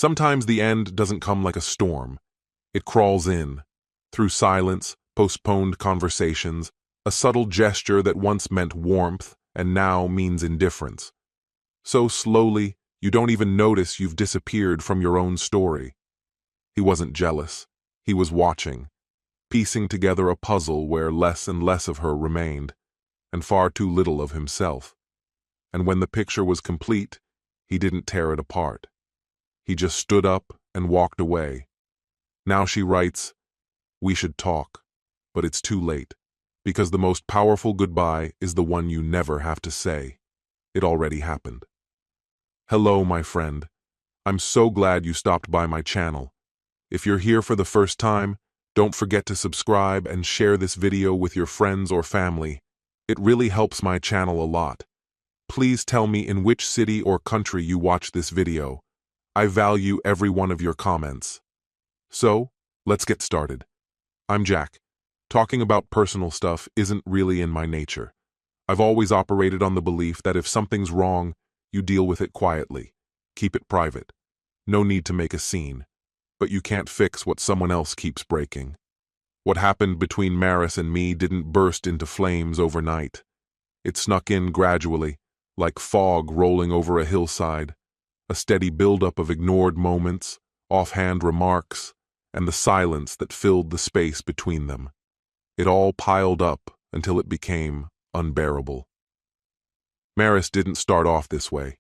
Sometimes the end doesn't come like a storm. It crawls in, through silence, postponed conversations, a subtle gesture that once meant warmth and now means indifference. So slowly, you don't even notice you've disappeared from your own story. He wasn't jealous. He was watching, piecing together a puzzle where less and less of her remained, and far too little of himself. And when the picture was complete, he didn't tear it apart. He just stood up and walked away. Now she writes, "We should talk, but it's too late, because the most powerful goodbye is the one you never have to say. It already happened." Hello, my friend. I'm so glad you stopped by my channel. If you're here for the first time, don't forget to subscribe and share this video with your friends or family. It really helps my channel a lot. Please tell me in which city or country you watch this video. I value every one of your comments. So, let's get started. I'm Jack. Talking about personal stuff isn't really in my nature. I've always operated on the belief that if something's wrong, you deal with it quietly. Keep it private. No need to make a scene. But you can't fix what someone else keeps breaking. What happened between Maris and me didn't burst into flames overnight. It snuck in gradually, like fog rolling over a hillside, a steady buildup of ignored moments, offhand remarks, and the silence that filled the space between them. It all piled up until it became unbearable. Maris didn't start off this way.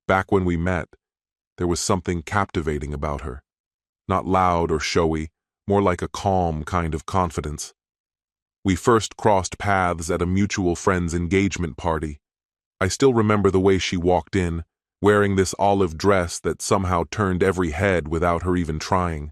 Back when we met, there was something captivating about her. Not loud or showy, more like a calm kind of confidence. We first crossed paths at a mutual friend's engagement party. I still remember the way she walked in, wearing this olive dress that somehow turned every head without her even trying.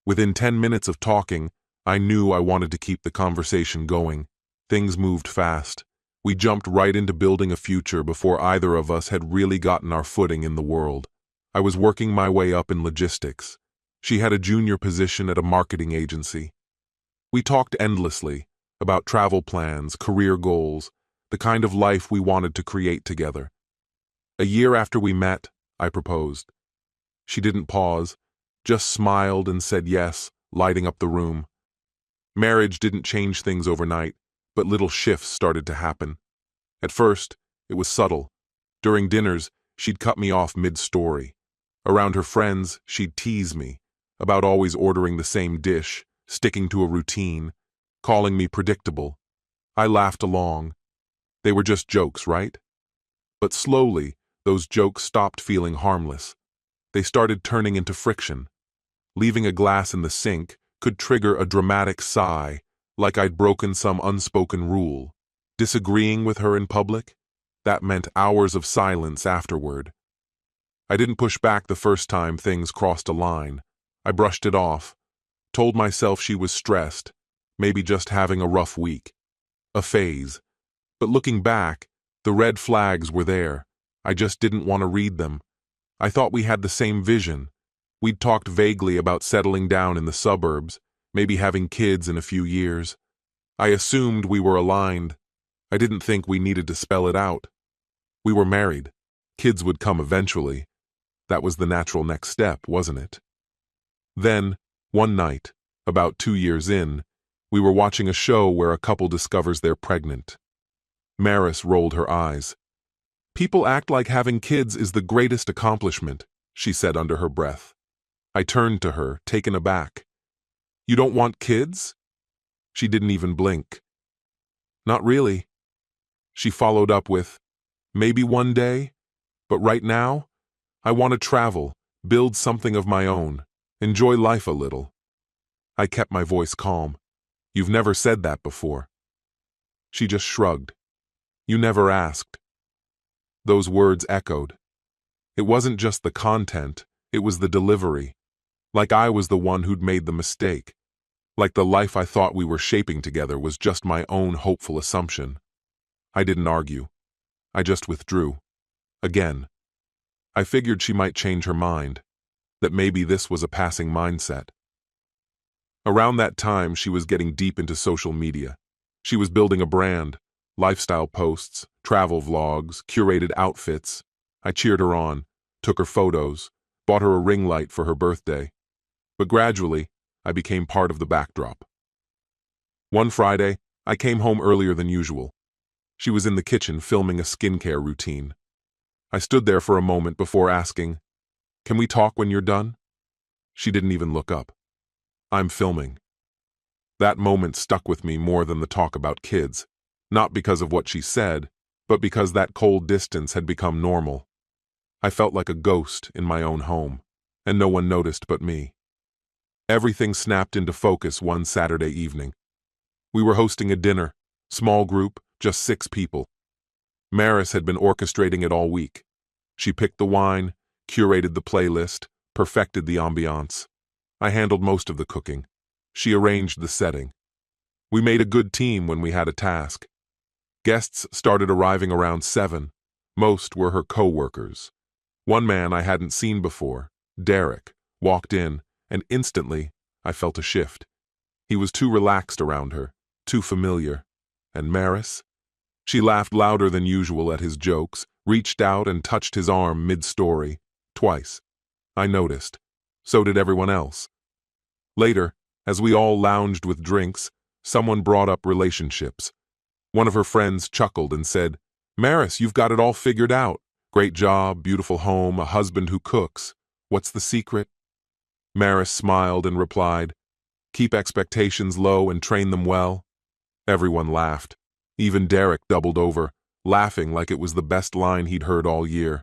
Within 10 minutes of talking, I knew I wanted to keep the conversation going. Things moved fast. We jumped right into building a future before either of us had really gotten our footing in the world. I was working my way up in logistics. She had a junior position at a marketing agency. We talked endlessly about travel plans, career goals, the kind of life we wanted to create together. A year after we met, I proposed. She didn't pause, just smiled and said yes, lighting up the room. Marriage didn't change things overnight, but little shifts started to happen. At first, it was subtle. During dinners, she'd cut me off mid-story. Around her friends, she'd tease me about always ordering the same dish, sticking to a routine, calling me predictable. I laughed along. They were just jokes, right? But slowly, those jokes stopped feeling harmless. They started turning into friction. Leaving a glass in the sink could trigger a dramatic sigh, like I'd broken some unspoken rule. Disagreeing with her in public? That meant hours of silence afterward. I didn't push back the first time things crossed a line. I brushed it off, told myself she was stressed, maybe just having a rough week. A phase. But looking back, the red flags were there. I just didn't want to read them. I thought we had the same vision. We'd talked vaguely about settling down in the suburbs, maybe having kids in a few years. I assumed we were aligned. I didn't think we needed to spell it out. We were married. Kids would come eventually. That was the natural next step, wasn't it? Then, one night, about 2 years in, we were watching a show where a couple discovers they're pregnant. Maris rolled her eyes. "People act like having kids is the greatest accomplishment," she said under her breath. I turned to her, taken aback. "You don't want kids?" She didn't even blink. "Not really." She followed up with, "Maybe one day, but right now, I want to travel, build something of my own, enjoy life a little." I kept my voice calm. "You've never said that before." She just shrugged. "You never asked." Those words echoed. It wasn't just the content, it was the delivery. Like I was the one who'd made the mistake. Like the life I thought we were shaping together was just my own hopeful assumption. I didn't argue. I just withdrew. Again. I figured she might change her mind, that maybe this was a passing mindset. Around that time, she was getting deep into social media. She was building a brand, lifestyle posts, travel vlogs, curated outfits. I cheered her on, took her photos, bought her a ring light for her birthday. But gradually, I became part of the backdrop. One Friday, I came home earlier than usual. She was in the kitchen filming a skincare routine. I stood there for a moment before asking, "Can we talk when you're done?" She didn't even look up. "I'm filming." That moment stuck with me more than the talk about kids, not because of what she said, but because that cold distance had become normal. I felt like a ghost in my own home, and no one noticed but me. Everything snapped into focus one Saturday evening. We were hosting a dinner, small group, just 6 people. Maris had been orchestrating it all week. She picked the wine, curated the playlist, perfected the ambiance. I handled most of the cooking. She arranged the setting. We made a good team when we had a task. Guests started arriving around 7. Most were her co-workers. One man I hadn't seen before, Derek, walked in, and instantly I felt a shift. He was too relaxed around her, too familiar. And Maris? She laughed louder than usual at his jokes, reached out and touched his arm mid-story, twice. I noticed. So did everyone else. Later, as we all lounged with drinks, someone brought up relationships. One of her friends chuckled and said, "Maris, you've got it all figured out. Great job, beautiful home, a husband who cooks. What's the secret?" Maris smiled and replied, "Keep expectations low and train them well." Everyone laughed. Even Derek doubled over, laughing like it was the best line he'd heard all year.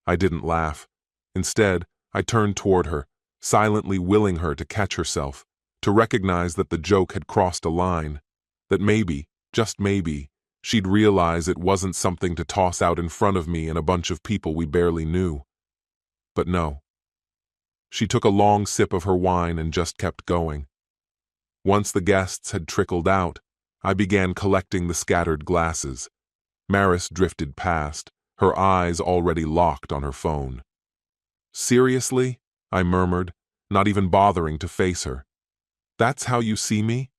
I didn't laugh. Instead, I turned toward her, silently willing her to catch herself, to recognize that the joke had crossed a line, that maybe, just maybe, she'd realize it wasn't something to toss out in front of me and a bunch of people we barely knew. But no. She took a long sip of her wine and just kept going. Once the guests had trickled out, I began collecting the scattered glasses. Maris drifted past, her eyes already locked on her phone. "Seriously?" I murmured, not even bothering to face her. "That's how you see me?"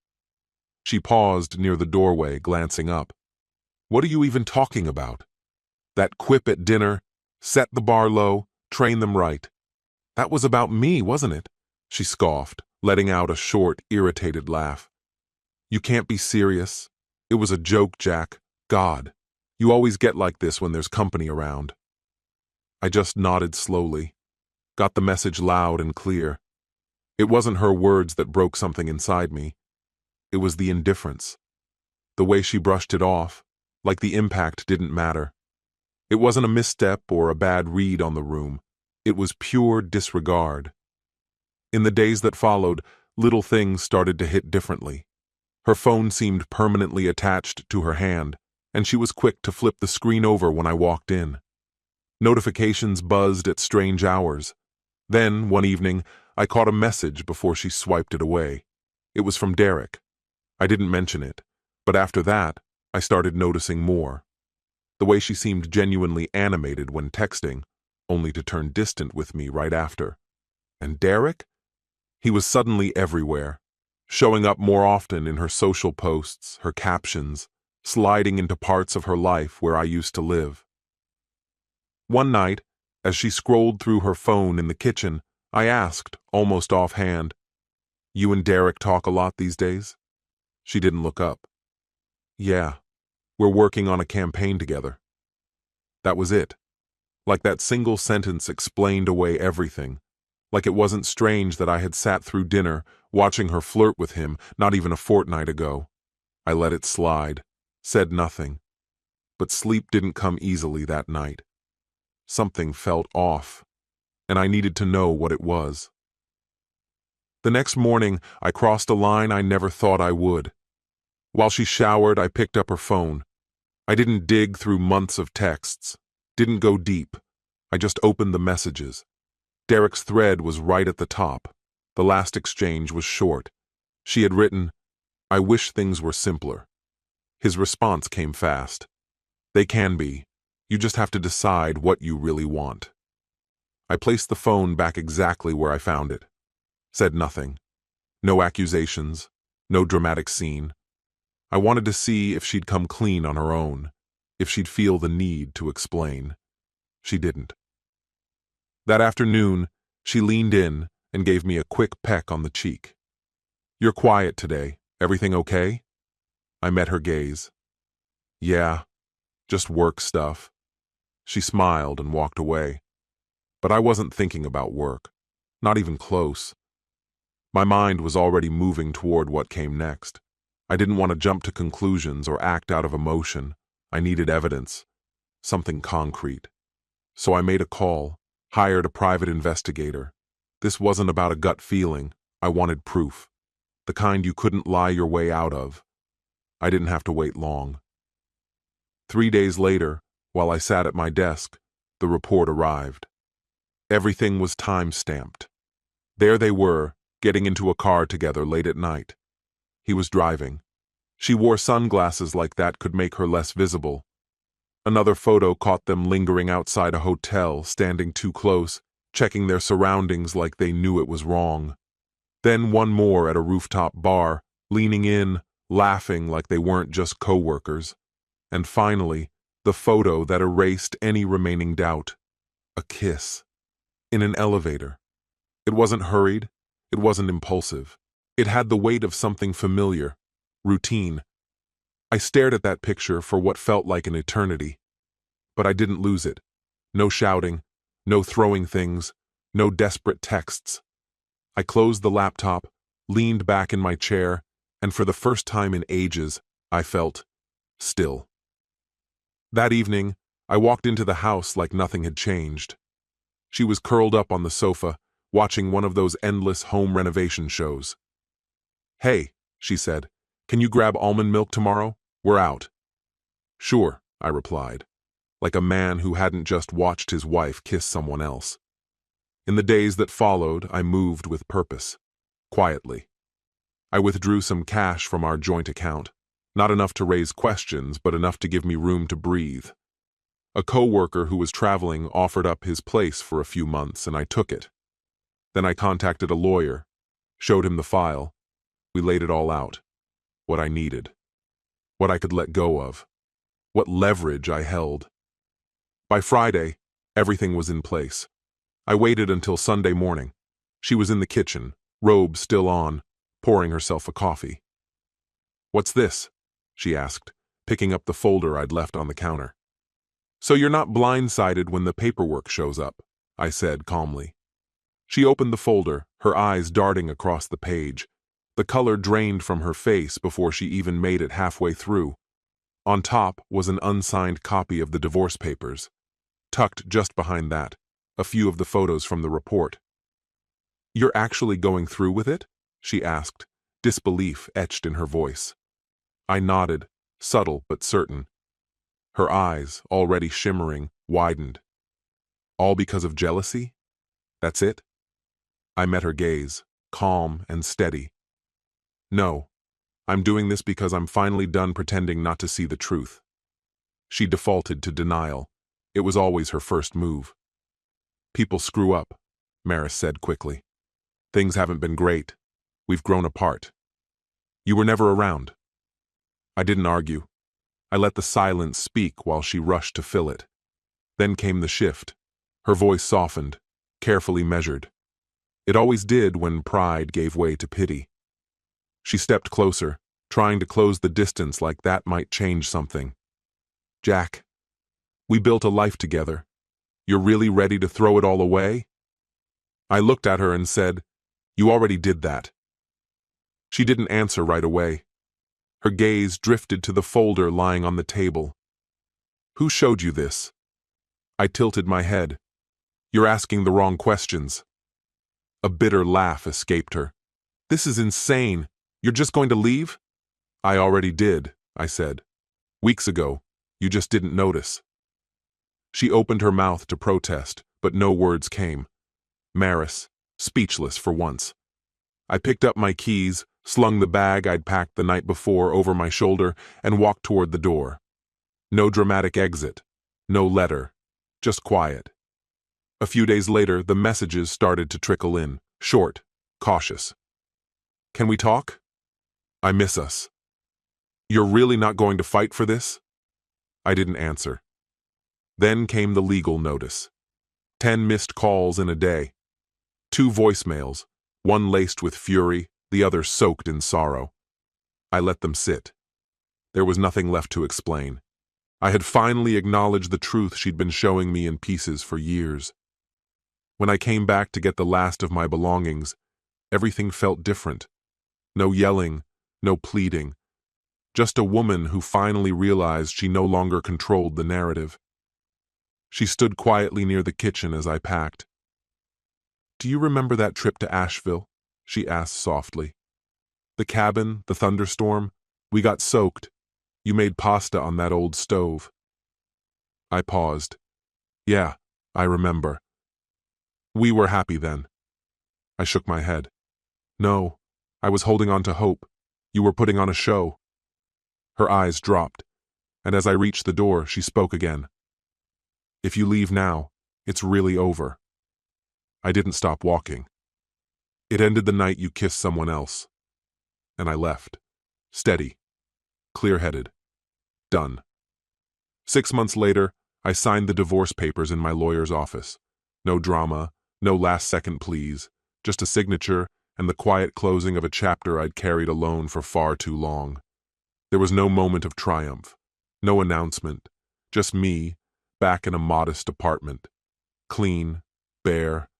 She paused near the doorway, glancing up. "What are you even talking about? That quip at dinner, set the bar low, train them right. That was about me, wasn't it?" She scoffed, letting out a short, irritated laugh. "You can't be serious. It was a joke, Jack. God, you always get like this when there's company around." I just nodded slowly, got the message loud and clear. It wasn't her words that broke something inside me. It was the indifference. The way she brushed it off, like the impact didn't matter. It wasn't a misstep or a bad read on the room. It was pure disregard. In the days that followed, little things started to hit differently. Her phone seemed permanently attached to her hand, and she was quick to flip the screen over when I walked in. Notifications buzzed at strange hours. Then, one evening, I caught a message before she swiped it away. It was from Derek. I didn't mention it, but after that, I started noticing more. The way she seemed genuinely animated when texting, only to turn distant with me right after. And Derek? He was suddenly everywhere, showing up more often in her social posts, her captions, sliding into parts of her life where I used to live. One night, as she scrolled through her phone in the kitchen, I asked, almost offhand, "You and Derek talk a lot these days?" She didn't look up. "Yeah, we're working on a campaign together." That was it. Like that single sentence explained away everything. Like it wasn't strange that I had sat through dinner, watching her flirt with him, not even a fortnight ago. I let it slide, said nothing. But sleep didn't come easily that night. Something felt off, and I needed to know what it was. The next morning, I crossed a line I never thought I would. While she showered, I picked up her phone. I didn't dig through months of texts, didn't go deep. I just opened the messages. Derek's thread was right at the top. The last exchange was short. She had written, "I wish things were simpler." His response came fast. "They can be. You just have to decide what you really want." I placed the phone back exactly where I found it. Said nothing. No accusations. No dramatic scene. I wanted to see if she'd come clean on her own, if she'd feel the need to explain. She didn't. That afternoon, she leaned in and gave me a quick peck on the cheek. "You're quiet today. Everything okay?" I met her gaze. "Yeah, just work stuff." She smiled and walked away. But I wasn't thinking about work. Not even close. My mind was already moving toward what came next. I didn't want to jump to conclusions or act out of emotion. I needed evidence, something concrete. So I made a call, hired a private investigator. This wasn't about a gut feeling. I wanted proof. The kind you couldn't lie your way out of. I didn't have to wait long. 3 days later, while I sat at my desk, the report arrived. Everything was time-stamped. There they were, getting into a car together late at night. He was driving. She wore sunglasses like that could make her less visible. Another photo caught them lingering outside a hotel, standing too close, checking their surroundings like they knew it was wrong. Then one more at a rooftop bar, leaning in, laughing like they weren't just co-workers. And finally, the photo that erased any remaining doubt. A kiss. In an elevator. It wasn't hurried. It wasn't impulsive. It had the weight of something familiar. Routine. I stared at that picture for what felt like an eternity. But I didn't lose it. No shouting. No throwing things. No desperate texts. I closed the laptop, leaned back in my chair, and for the first time in ages, I felt still. That evening, I walked into the house like nothing had changed. She was curled up on the sofa, watching one of those endless home renovation shows. "Hey," she said, "can you grab almond milk tomorrow? We're out." "Sure," I replied, like a man who hadn't just watched his wife kiss someone else. In the days that followed, I moved with purpose, quietly. I withdrew some cash from our joint account, not enough to raise questions, but enough to give me room to breathe. A co-worker who was traveling offered up his place for a few months, and I took it. Then I contacted a lawyer, showed him the file. We laid it all out. What I needed. What I could let go of. What leverage I held. By Friday, everything was in place. I waited until Sunday morning. She was in the kitchen, robe still on, pouring herself a coffee. "What's this?" she asked, picking up the folder I'd left on the counter. "So you're not blindsided when the paperwork shows up," I said calmly. She opened the folder, her eyes darting across the page. The color drained from her face before she even made it halfway through. On top was an unsigned copy of the divorce papers. Tucked just behind that, a few of the photos from the report. "You're actually going through with it?" she asked, disbelief etched in her voice. I nodded, subtle but certain. Her eyes, already shimmering, widened. "All because of jealousy? That's it?" I met her gaze, calm and steady. "No, I'm doing this because I'm finally done pretending not to see the truth." She defaulted to denial. It was always her first move. "People screw up," Maris said quickly. "Things haven't been great. We've grown apart. You were never around." I didn't argue. I let the silence speak while she rushed to fill it. Then came the shift. Her voice softened, carefully measured. It always did when pride gave way to pity. She stepped closer, trying to close the distance like that might change something. "Jack, we built a life together. You're really ready to throw it all away?" I looked at her and said, "You already did that." She didn't answer right away. Her gaze drifted to the folder lying on the table. "Who showed you this?" I tilted my head. "You're asking the wrong questions." A bitter laugh escaped her. "This is insane. You're just going to leave?" "I already did," I said. "Weeks ago. You just didn't notice." She opened her mouth to protest, but no words came. Maris, speechless for once. I picked up my keys, slung the bag I'd packed the night before over my shoulder, and walked toward the door. No dramatic exit. No letter. Just quiet. A few days later, the messages started to trickle in, short, cautious. "Can we talk? I miss us. You're really not going to fight for this?" I didn't answer. Then came the legal notice. 10 missed calls in a day. 2 voicemails, one laced with fury, the other soaked in sorrow. I let them sit. There was nothing left to explain. I had finally acknowledged the truth she'd been showing me in pieces for years. When I came back to get the last of my belongings, everything felt different. No yelling, no pleading. Just a woman who finally realized she no longer controlled the narrative. She stood quietly near the kitchen as I packed. "Do you remember that trip to Asheville?" she asked softly. "The cabin, the thunderstorm, we got soaked. You made pasta on that old stove." I paused. "Yeah, I remember. We were happy then." I shook my head. "No, I was holding on to hope. You were putting on a show." Her eyes dropped, and as I reached the door, she spoke again. "If you leave now, it's really over." I didn't stop walking. "It ended the night you kissed someone else." And I left. Steady. Clear-headed. Done. 6 months later, I signed the divorce papers in my lawyer's office. No drama, no last-second pleas, just a signature and the quiet closing of a chapter I'd carried alone for far too long. There was no moment of triumph, no announcement, just me, back in a modest apartment. Clean, bare,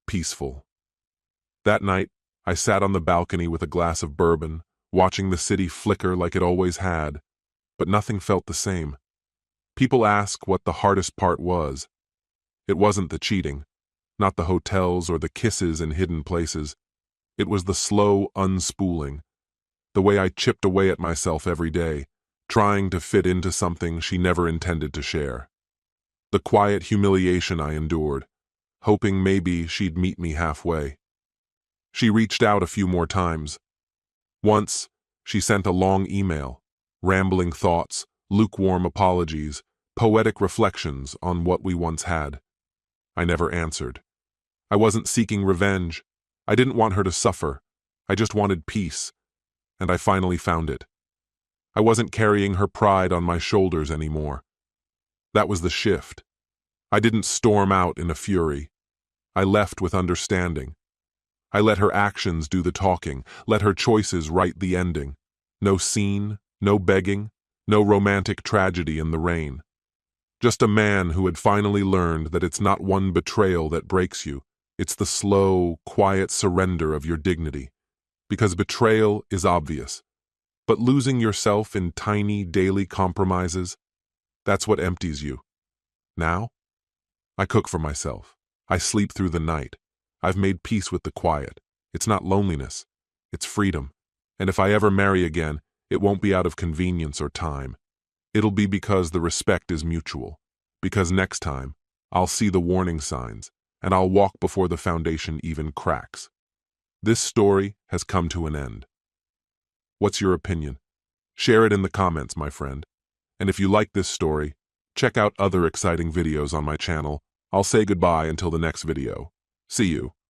peaceful. That night, I sat on the balcony with a glass of bourbon, watching the city flicker like it always had, but nothing felt the same. People ask what the hardest part was. It wasn't the cheating, not the hotels or the kisses in hidden places. It was the slow unspooling, the way I chipped away at myself every day, trying to fit into something she never intended to share. The quiet humiliation I endured, hoping maybe she'd meet me halfway. She reached out a few more times. Once, she sent a long email, rambling thoughts, lukewarm apologies, poetic reflections on what we once had. I never answered. I wasn't seeking revenge. I didn't want her to suffer. I just wanted peace, and I finally found it. I wasn't carrying her pride on my shoulders anymore. That was the shift. I didn't storm out in a fury. I left with understanding. I let her actions do the talking, let her choices write the ending. No scene, no begging, no romantic tragedy in the rain. Just a man who had finally learned that it's not one betrayal that breaks you, it's the slow, quiet surrender of your dignity. Because betrayal is obvious, but losing yourself in tiny daily compromises, that's what empties you. Now, I cook for myself. I sleep through the night. I've made peace with the quiet. It's not loneliness, it's freedom. And if I ever marry again, it won't be out of convenience or time. It'll be because the respect is mutual. Because next time, I'll see the warning signs, and I'll walk before the foundation even cracks. This story has come to an end. What's your opinion? Share it in the comments, my friend. And if you like this story, check out other exciting videos on my channel. I'll say goodbye until the next video. See you.